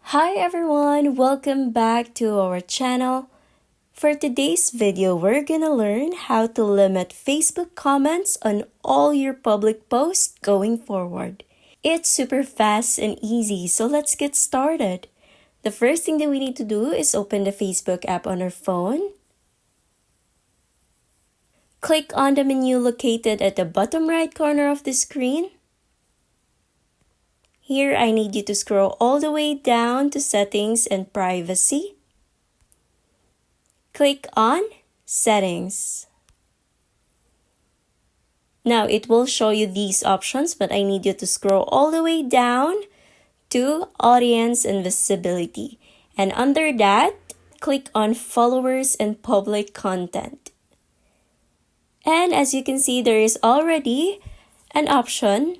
Hi everyone, welcome back to our channel. For today's video, we're gonna learn how to limit Facebook comments on all your public posts going forward. It's super fast and easy, so let's get started. The first thing that we need to do is open the Facebook app on our phone. Click on the menu located at the bottom right corner of the screen. Here, I need you to scroll all the way down to Settings and Privacy. Click on Settings. Now, it will show you these options, but I need you to scroll all the way down to Audience and Visibility. And under that, click on Followers and Public Content. And as you can see, there is already an option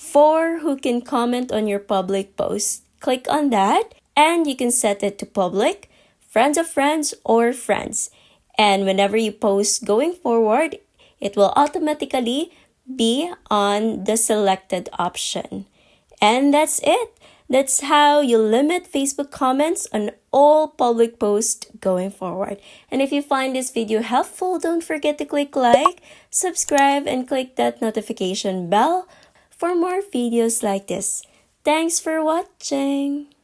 for who can comment on your public post. Click on that and you can set it to public, friends of friends, or friends. And whenever you post going forward, it will automatically be on the selected option. And that's it. That's how you limit Facebook comments on all public posts going forward. And if you find this video helpful, don't forget to click like, subscribe, and click that notification bell for more videos like this. Thanks for watching!